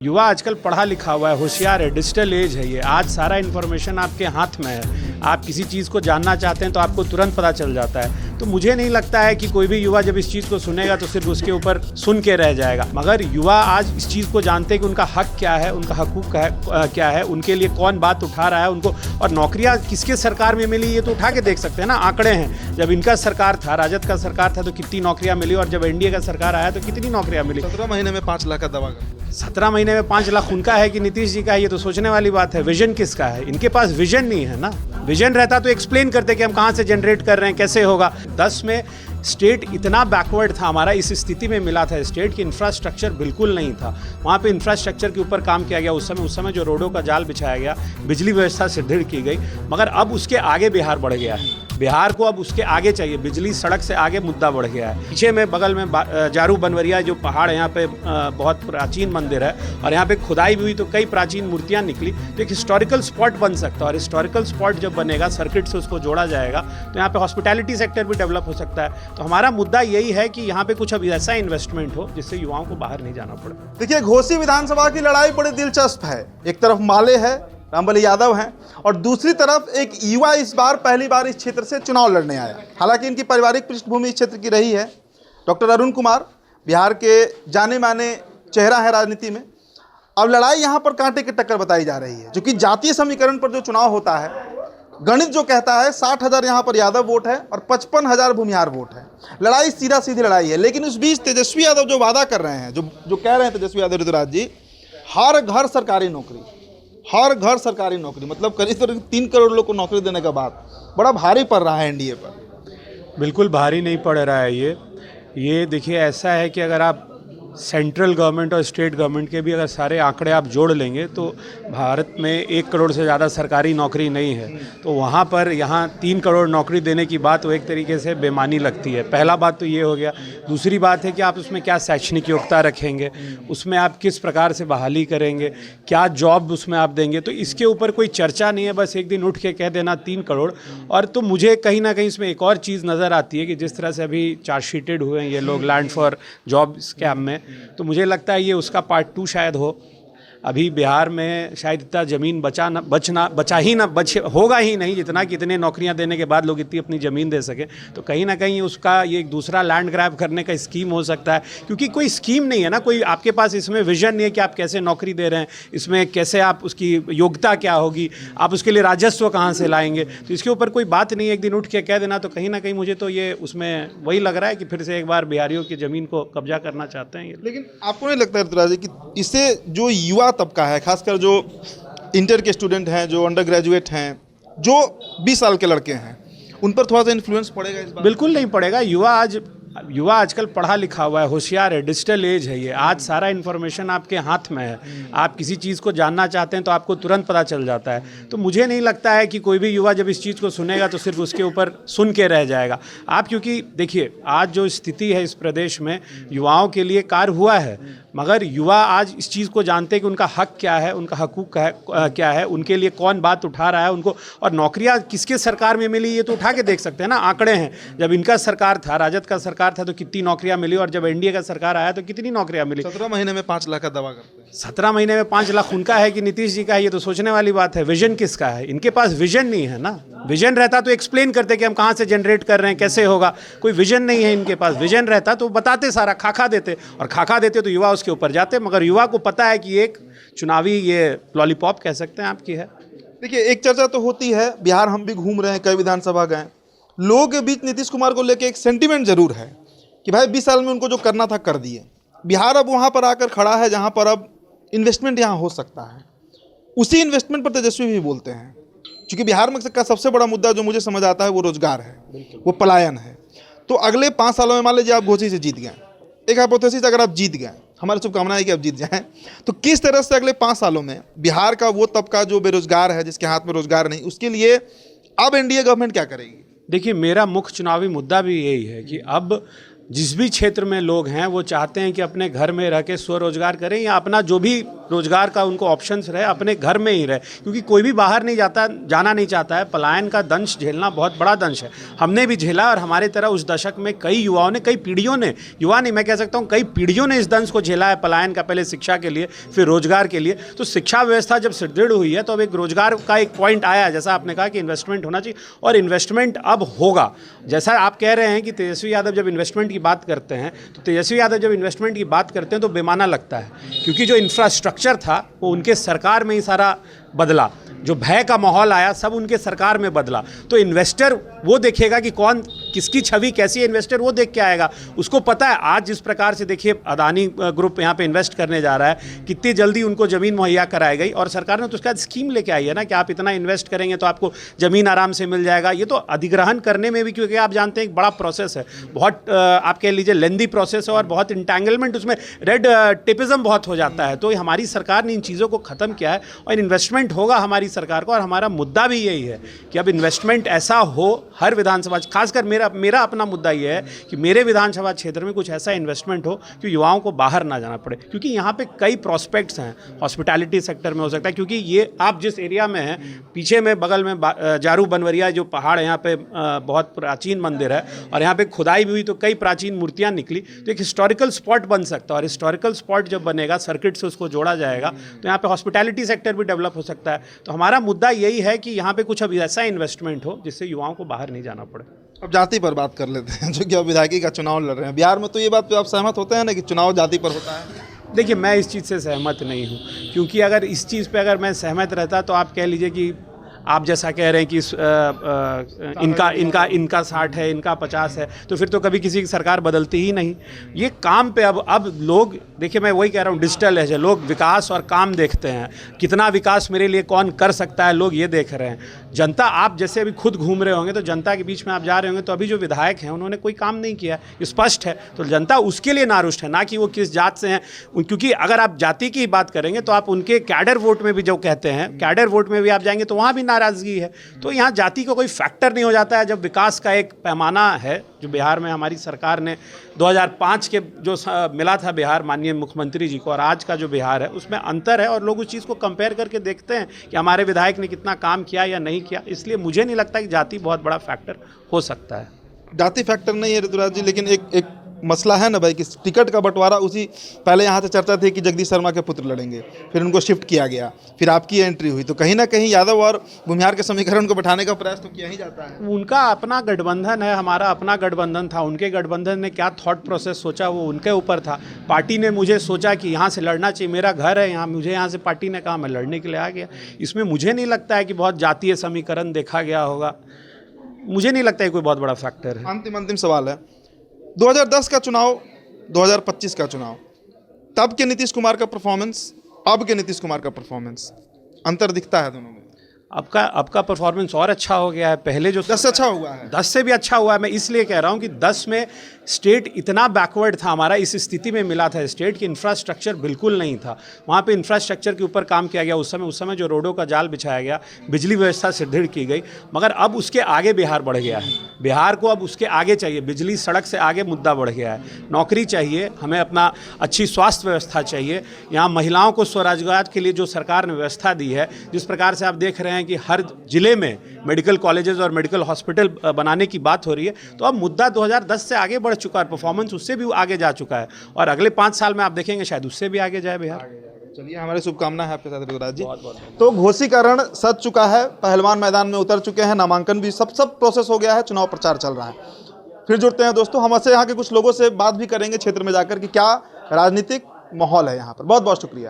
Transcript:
युवा आजकल पढ़ा लिखा हुआ है, होशियार है, डिजिटल एज है ये। आज सारा इन्फॉर्मेशन आपके हाथ में है। आप किसी चीज़ को जानना चाहते हैं तो आपको तुरंत पता चल जाता है। तो मुझे नहीं लगता है कि कोई भी युवा जब इस चीज़ को सुनेगा तो सिर्फ उसके ऊपर सुन के रह जाएगा, मगर युवा आज इस चीज़ को जानते हैं कि उनका हक क्या है, उनका हकूक़ क्या है, उनके लिए कौन बात उठा रहा है उनको। और नौकरियाँ किसके सरकार में मिली ये तो उठा के देख सकते हैं ना, आंकड़े हैं। जब इनका सरकार था, राजद का सरकार था, तो कितनी नौकरियाँ मिली, और जब एनडीए का सरकार आया तो कितनी नौकरियाँ मिली। 17 महीने में 5 लाख का दावा 17 महीने में 5 लाख उनका है कि नीतीश जी का है, ये तो सोचने वाली बात है। विजन किसका है? इनके पास विजन नहीं है ना। विजन रहता तो एक्सप्लेन करते कि हम कहाँ से जनरेट कर रहे हैं, कैसे होगा। 10 में स्टेट इतना बैकवर्ड था हमारा, इस स्थिति में मिला था स्टेट की इंफ्रास्ट्रक्चर बिल्कुल नहीं था। वहाँ पे इंफ्रास्ट्रक्चर के ऊपर काम किया गया उस समय जो रोडों का जाल बिछाया गया, बिजली व्यवस्था सुदृढ़ की गई, मगर अब उसके आगे बिहार बढ़ गया है। बिहार को अब उसके आगे चाहिए, बिजली सड़क से आगे मुद्दा बढ़ गया है। पीछे में बगल में जारू बनवरिया जो पहाड़ है, यहाँ पे बहुत प्राचीन मंदिर है, और यहाँ पे खुदाई भी हुई तो कई प्राचीन मूर्तियाँ निकली। तो एक हिस्टोरिकल स्पॉट बन सकता है, और हिस्टोरिकल स्पॉट जब बनेगा, सर्किट से उसको जोड़ा जाएगा, तो यहाँ पे हॉस्पिटैलिटी सेक्टर भी डेवलप हो सकता है। तो हमारा मुद्दा यही है कि यहाँ पे कुछ अब ऐसा इन्वेस्टमेंट हो जिससे युवाओं को बाहर नहीं जाना पड़े। देखिए, घोसी विधानसभा की लड़ाई बड़ी दिलचस्प है। एक तरफ माले है, रामबली यादव हैं, और दूसरी तरफ एक युवा इस बार पहली बार इस क्षेत्र से चुनाव लड़ने आया। हालांकि इनकी पारिवारिक पृष्ठभूमि इस क्षेत्र की रही है। डॉक्टर अरुण कुमार बिहार के जाने माने चेहरा है राजनीति में। अब लड़ाई यहाँ पर कांटे की टक्कर बताई जा रही है, जो कि जातीय समीकरण पर जो चुनाव होता है, गणित जो कहता है 60,000 यहाँ पर यादव वोट है और 55,000 भूमिहार वोट है। लड़ाई सीधा सीधी लड़ाई है। लेकिन उस बीच तेजस्वी यादव जो वादा कर रहे हैं, जो कह रहे हैं तेजस्वी यादव ऋतुराज जी, हर घर सरकारी नौकरी, हर घर सरकारी नौकरी, मतलब करीब 3 करोड़ लोग को नौकरी देने का बात बड़ा भारी पड़ रहा है एनडीए पर। बिल्कुल भारी नहीं पड़ रहा है ये देखिए, ऐसा है कि अगर आप सेंट्रल गवर्नमेंट और स्टेट गवर्नमेंट के भी अगर सारे आंकड़े आप जोड़ लेंगे तो भारत में 1 करोड़ से ज़्यादा सरकारी नौकरी नहीं है। तो वहाँ पर यहाँ 3 करोड़ नौकरी देने की बात वो एक तरीके से बेमानी लगती है। पहला बात तो ये हो गया। दूसरी बात है कि आप उसमें क्या शैक्षणिक योग्यता रखेंगे, उसमें आप किस प्रकार से बहाली करेंगे, क्या जॉब उसमें आप देंगे, तो इसके ऊपर कोई चर्चा नहीं है। बस एक दिन उठ के कह देना 3 करोड़। और तो मुझे कहीं ना कहीं इसमें एक और चीज़ नज़र आती है कि जिस तरह से अभी चार्जशीटेड हुए हैं ये लोग लैंड फॉर जॉब स्कैम में, तो मुझे लगता है ये उसका पार्ट 2 शायद हो। अभी बिहार में शायद इतना ज़मीन होगा ही नहीं जितना कि इतने नौकरियां देने के बाद लोग इतनी अपनी ज़मीन दे सके। तो कहीं ना कहीं उसका ये एक दूसरा लैंड ग्रैब करने का स्कीम हो सकता है, क्योंकि कोई स्कीम नहीं है ना, कोई आपके पास इसमें विजन नहीं है कि आप कैसे नौकरी दे रहे हैं, इसमें कैसे आप उसकी योग्यता क्या होगी, आप उसके लिए राजस्व कहाँ से लाएंगे। तो इसके ऊपर कोई बात नहीं है, एक दिन उठ के कह देना। तो कहीं ना कहीं मुझे तो ये उसमें वही लग रहा है कि फिर से एक बार बिहारियों की ज़मीन को कब्जा करना चाहते हैं ये। लेकिन आपको नहीं लगता ऋतुराज जी कि इससे जो युवा तबका है, खासकर जो इंटर के स्टूडेंट हैं, जो अंडर ग्रेजुएट हैं, जो 20 साल के लड़के हैं, उन पर थोड़ा सा इन्फ्लुएंस पड़ेगा इस बार? बिल्कुल नहीं पड़ेगा। युवा आजकल पढ़ा लिखा हुआ है, होशियार है, डिजिटल एज है ये। आज सारा इन्फॉर्मेशन आपके हाथ में है। आप किसी चीज़ को जानना चाहते हैं तो आपको तुरंत पता चल जाता है। तो मुझे नहीं लगता है कि कोई भी युवा जब इस चीज़ को सुनेगा तो सिर्फ उसके ऊपर सुन के रह जाएगा। आप क्योंकि देखिए, आज जो स्थिति है इस प्रदेश में, युवाओं के लिए कार्य हुआ है, मगर युवा आज इस चीज़ को जानते हैं कि उनका हक क्या है, उनका हकूक़ क्या है, उनके लिए कौन बात उठा रहा है उनको। और नौकरियाँ किसके सरकार में मिली ये तो उठा के देख सकते हैं ना, आंकड़े हैं। जब इनका सरकार था, राजद का सरकार था, तो कितनी नौकरियां मिली, और जब एनडीए का सरकार आया तो कितनी नौकरियां मिली। 17 महीने में 5 लाख का दावा करते हैं। 17 महीने में 5 लाख उनका है कि नीतीश जी का है, ये तो सोचने वाली बात है। विजन किसका है? इनके पास विजन नहीं है ना। विजन रहता तो एक्सप्लेन करते कि हम कहाँ से जनरेट कर रहे हैं, कैसे होगा। कोई विजन नहीं है इनके पास। विजन रहता तो बताते, सारा खाका देते, और खाका देते तो युवा उसके ऊपर जाते। मगर युवा को पता है कि एक चुनावी ये लॉलीपॉप कह सकते हैं आपकी है। देखिए, एक चर्चा तो होती है, बिहार हम भी घूम रहे हैं, कई विधानसभा गए, लोगों के बीच नीतीश कुमार को लेकर एक सेंटिमेंट जरूर है कि भाई 20 साल में उनको जो करना था कर दिए। बिहार अब वहाँ पर आकर खड़ा है जहाँ पर अब इन्वेस्टमेंट यहाँ हो सकता है। उसी इन्वेस्टमेंट पर तेजस्वी भी बोलते हैं, क्योंकि बिहार में का सबसे बड़ा मुद्दा जो मुझे समझ आता है वो रोजगार है, वो पलायन है। तो अगले 5 सालों में मान लीजिए आप घोसी से जीत गए, एक हाइपोथेसिस, अगर आप जीत गए, हमारी शुभकामना है कि आप जीत जाएं, तो किस तरह से अगले 5 सालों में बिहार का वो तबका जो बेरोजगार है, जिसके हाथ में रोजगार नहीं, उसके लिए अब एनडीए गवर्नमेंट क्या करेगी? देखिए, मेरा मुख्य चुनावी मुद्दा भी यही है कि अब जिस भी क्षेत्र में लोग हैं वो चाहते हैं कि अपने घर में रह के स्वरोजगार करें या अपना जो भी रोजगार का उनको ऑप्शंस रहे अपने घर में ही रहे, क्योंकि कोई भी बाहर नहीं जाना नहीं चाहता है। पलायन का दंश झेलना बहुत बड़ा दंश है, हमने भी झेला और हमारे तरह उस दशक में कई युवाओं ने, कई पीढ़ियों ने, युवा नहीं मैं कह सकता हूँ कई पीढ़ियों ने इस दंश को झेला है पलायन का, पहले शिक्षा के लिए फिर रोजगार के लिए। तो शिक्षा व्यवस्था जब सुदृढ़ हुई है तो अब एक रोजगार का एक पॉइंट आया, जैसा आपने कहा कि इन्वेस्टमेंट होना चाहिए और इन्वेस्टमेंट अब होगा। जैसा आप कह रहे हैं कि तेजस्वी यादव जब इन्वेस्टमेंट की बात करते हैं तो तेजस्वी यादव जब इन्वेस्टमेंट की बात करते हैं तो बेमाना लगता है, क्योंकि जो इंफ्रास्ट्रक्चर था वो उनके सरकार में ही सारा बदला, जो भय का माहौल आया सब उनके सरकार में बदला। तो इन्वेस्टर वो देखेगा कि कौन किसकी छवि कैसी है, इन्वेस्टर वो देख के आएगा। उसको पता है आज जिस प्रकार से देखिए अदानी ग्रुप यहाँ पे इन्वेस्ट करने जा रहा है, कितनी जल्दी उनको ज़मीन मुहैया कराई गई और सरकार ने तो उसका स्कीम लेके आई है ना कि आप इतना इन्वेस्ट करेंगे तो आपको ज़मीन आराम से मिल जाएगा। ये तो अधिग्रहण करने में भी, क्योंकि आप जानते हैं एक बड़ा प्रोसेस है, बहुत आप कह लीजिए लेंदी प्रोसेस है और बहुत इंटेंगलमेंट, उसमें रेड टेपिज्म बहुत हो जाता है। तो हमारी सरकार ने इन चीज़ों को ख़त्म किया है और इन्वेस्टमेंट होगा हमारी सरकार को, और हमारा मुद्दा भी यही है कि अब इन्वेस्टमेंट ऐसा हो हर विधानसभा, खासकर मेरा अपना मुद्दा ये है कि मेरे विधानसभा क्षेत्र में कुछ ऐसा इन्वेस्टमेंट हो कि युवाओं को बाहर ना जाना पड़े, क्योंकि यहाँ पे कई प्रॉस्पेक्ट्स हैं। हॉस्पिटैलिटी सेक्टर में हो सकता है, क्योंकि ये आप जिस एरिया में हैं, पीछे में बगल में जारू बनवरिया जो पहाड़ है, यहाँ पे बहुत प्राचीन मंदिर है और यहाँ पे खुदाई भी हुई तो कई प्राचीन मूर्तियाँ निकली। तो एक हिस्टोरिकल स्पॉट बन सकता है और हिस्टोरिकल स्पॉट जब बनेगा, सर्किट से उसको जोड़ा जाएगा तो यहाँ पे हॉस्पिटैलिटी सेक्टर भी डेवलप हो सकता है। तो हमारा मुद्दा यही है कि यहाँ पे कुछ अब ऐसा इन्वेस्टमेंट हो जिससे युवाओं को बाहर नहीं जाना पड़े। अब जाति पर बात कर लेते हैं, जो कि अब विधायकी का चुनाव लड़ रहे हैं बिहार में, तो ये बात पे आप सहमत होते हैं ना कि चुनाव जाति पर होता है? देखिए मैं इस चीज़ से सहमत नहीं हूँ, क्योंकि अगर इस चीज़ पे अगर मैं सहमत रहता तो आप कह लीजिए कि आप जैसा कह रहे हैं कि इनका 60 है, इनका 50 है, तो फिर तो कभी किसी की सरकार बदलती ही नहीं। ये काम पे अब लोग, देखिए मैं वही कह रहा हूँ, डिजिटल है, लोग विकास और काम देखते हैं, कितना विकास मेरे लिए कौन कर सकता है, लोग ये देख रहे हैं। जनता, आप जैसे अभी खुद घूम रहे होंगे तो जनता के बीच में आप जा रहे होंगे तो अभी जो विधायक हैं उन्होंने कोई काम नहीं किया, स्पष्ट है। तो जनता उसके लिए नारुष्ट है, ना कि वो किस जात से हैं, क्योंकि अगर आप जाति की बात करेंगे तो आप उनके कैडर वोट में भी जो कहते हैं, कैडर वोट में भी आप जाएंगे तो वहाँ भी नाराज़गी है। तो यहाँ जाति का कोई फैक्टर नहीं हो जाता है जब विकास का एक पैमाना है, जो बिहार में हमारी सरकार ने 2005 के जो मिला था बिहार माननीय मुख्यमंत्री जी को और आज का जो बिहार है उसमें अंतर है, और लोग उस चीज़ को कंपेयर करके देखते हैं कि हमारे विधायक ने कितना काम किया या नहीं किया। इसलिए मुझे नहीं लगता कि जाति बहुत बड़ा फैक्टर हो सकता है। जाति फैक्टर नहीं है ऋतुराज जी, लेकिन एक मसला है ना भाई कि टिकट का बंटवारा, उसी पहले यहाँ से चर्चा थी कि जगदीश शर्मा के पुत्र लड़ेंगे, फिर उनको शिफ्ट किया गया, फिर आपकी एंट्री हुई, तो कहीं ना कहीं यादव और भूमिहार के समीकरण को बैठाने का प्रयास तो किया ही जाता है। उनका अपना गठबंधन है, हमारा अपना गठबंधन था, उनके गठबंधन ने क्या थॉट प्रोसेस सोचा वो उनके ऊपर था। पार्टी ने मुझे सोचा कि यहाँ से लड़ना चाहिए, मेरा घर है यहाँ, मुझे यहाँ से पार्टी ने कहा, मैं लड़ने के लिए आ गया। इसमें मुझे नहीं लगता है कि बहुत जातीय समीकरण देखा गया होगा, मुझे नहीं लगता है कोई बहुत बड़ा फैक्टर है। अंतिम सवाल है, 2010 का चुनाव, 2025 का चुनाव, तब के नीतीश कुमार का परफॉर्मेंस, अब के नीतीश कुमार का परफॉर्मेंस, अंतर दिखता है दोनों में? अब का परफॉर्मेंस और अच्छा हो गया है, पहले जो 10 से अच्छा हुआ है, 10 से भी अच्छा हुआ है। मैं इसलिए कह रहा हूँ कि 10 में स्टेट इतना बैकवर्ड था, हमारा इस स्थिति में मिला था स्टेट की इंफ्रास्ट्रक्चर बिल्कुल नहीं था। वहाँ पे इंफ्रास्ट्रक्चर के ऊपर काम किया गया उस समय जो रोडों का जाल बिछाया गया, बिजली व्यवस्था सुदृढ़ की गई, मगर अब उसके आगे बिहार बढ़ गया है। बिहार को अब उसके आगे चाहिए, बिजली सड़क से आगे मुद्दा बढ़ गया है, नौकरी चाहिए हमें, अपना अच्छी स्वास्थ्य व्यवस्था चाहिए। यहाँ महिलाओं को स्वरोजगार के लिए जो सरकार ने व्यवस्था दी है, जिस प्रकार से आप देख रहे हैं कि हर जिले में मेडिकल कॉलेजेस और मेडिकल हॉस्पिटल बनाने की बात हो रही है, तो अब मुद्दा 2010 से आगे बढ़ चुका है, परफॉर्मेंस उससे भी आगे जा चुका है और अगले 5 साल में आप देखेंगे शायद उससे भी आगे जाए बिहार। चलिए, हमारी शुभकामनाएं है आपके साथ ऋतुराज जी। तो घोषीकरण सज चुका है, पहलवान मैदान में उतर चुके हैं, नामांकन भी सब प्रोसेस हो गया है, चुनाव प्रचार चल रहा है। फिर जुड़ते हैं दोस्तों, हम यहाँ के कुछ लोगों से बात भी करेंगे क्षेत्र में जाकर कि क्या राजनीतिक माहौल है यहाँ पर। बहुत बहुत शुक्रिया।